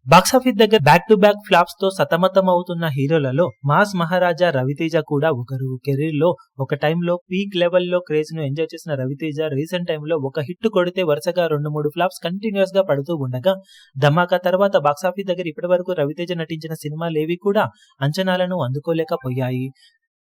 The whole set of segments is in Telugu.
బాక్సాఫీస్ దగ్గర బ్యాక్ టు బ్యాక్ ఫ్లాప్స్ తో సతమతం అవుతున్న హీరోలలో మాస్ మహారాజా రవితేజ కూడా ఒకరు. కెరీర్ లో ఒక టైంలో పీక్ లెవెల్ లో క్రేజ్ ను ఎంజాయ్ చేసిన రవితేజ రీసెంట్ టైంలో ఒక హిట్ కొడితే వరుసగా 2-3 ఫ్లాప్స్ కంటిన్యూస్ గా పడుతూ ఉండగా, ధమాకా తర్వాత బాక్సాఫీస్ దగ్గర ఇప్పటి వరకు రవితేజ నటించిన సినిమాలేవి కూడా అంచనాలను అందుకోలేకపోయాయి.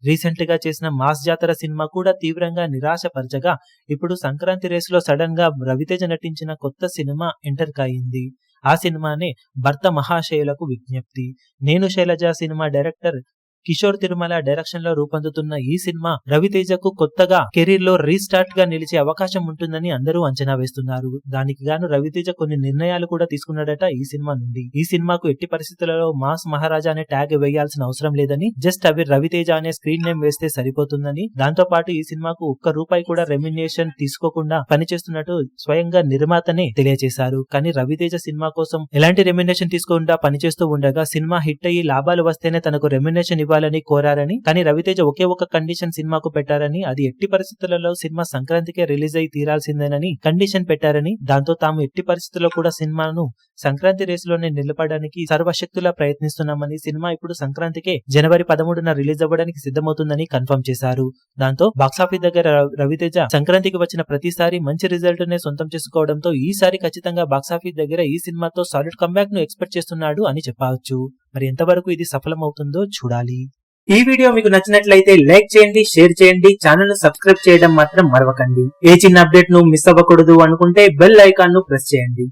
రీసెంట్ గా చేసిన మాస్ జాతర సినిమా కూడా తీవ్రంగా నిరాశపరచగా, ఇప్పుడు సంక్రాంతి రేస్ లో సడన్ గా రవితేజ నటించిన కొత్త సినిమా ఎంటర్ అయింది. ఆ సినిమానే భర్త మహాశయులకు విజ్ఞప్తి. నేను Shailaja cinema director Kishore Tirumala direction లో రూపొందుతున్న ఈ సినిమా రవితేజకు కొత్తగా కెరీర్ లో రీస్టార్ట్ గా నిలిచే అవకాశం ఉంటుందని అందరూ అంచనా వేస్తున్నారు. దానికి గాను రవితేజ కొన్ని నిర్ణయాలు కూడా తీసుకున్నాడట ఈ సినిమా నుండి. ఈ సినిమాకు ఎట్టి పరిస్థితులలో మాస్ మహారాజా అనే ట్యాగ్ వేయాల్సిన అవసరం లేదని, జస్ట్ అవి రవితేజ అనే స్క్రీన్ నేమ్ వేస్తే సరిపోతుందని, దాంతో పాటు ఈ సినిమాకు ₹1 కూడా రెమ్యునేషన్ తీసుకోకుండా పనిచేస్తున్నట్టు స్వయంగా నిర్మాతనే తెలియజేశారు. కానీ రవితేజ సినిమా కోసం ఎలాంటి రెమ్యునేషన్ తీసుకోకుండా పనిచేస్తూ ఉండగా, సినిమా హిట్ అయ్యి లాభాలు వస్తేనే తనకు రెమ్యునేషన్ ఇవ్వాలని కోరారని, కానీ రవితేజ ఒకే ఒక కండిషన్ సినిమాకు పెట్టారని, అది ఎట్టి పరిస్థితులలో సినిమా సంక్రాంతికే రిలీజ్ అయి తీరాల్సిందేనని కండిషన్ పెట్టారని, దాంతో తాము ఎట్టి పరిస్థితుల్లో కూడా సినిమాను సంక్రాంతి రేసులోనే నిలపడానికి సర్వశక్తులా ప్రయత్నిస్తున్నామని, సినిమా ఇప్పుడు సంక్రాంతికే జనవరి 13న రిలీజ్ అవ్వడానికి సిద్ధమవుతుందని కన్ఫర్మ్ చేశారు. దాంతో బాక్సాఫీస్ దగ్గర రవితేజ సంక్రాంతికి వచ్చిన ప్రతిసారి మంచి రిజల్ట్ నే సొంతం చేసుకోవడంతో ఈసారి ఖచ్చితంగా బాక్సాఫీస్ దగ్గర ఈ సినిమాతో సాలిడ్ కంబ్యాక్ ను ఎక్స్పెక్ట్ చేస్తున్నాడు అని చెప్పవచ్చు. మరి ఎంతవరకు ఇది సఫలమవుతుందో చూడాలి. ఈ వీడియో మీకు నచ్చినట్లయితే లైక్ చేయండి, షేర్ చేయండి, ఛానల్ ను సబ్స్క్రైబ్ చేయడం మాత్రం మరవకండి. ఏ చిన్న అప్డేట్ ను మిస్ అవ్వకూడదు అనుకుంటే బెల్ ఐకాన్ ను ప్రెస్ చేయండి.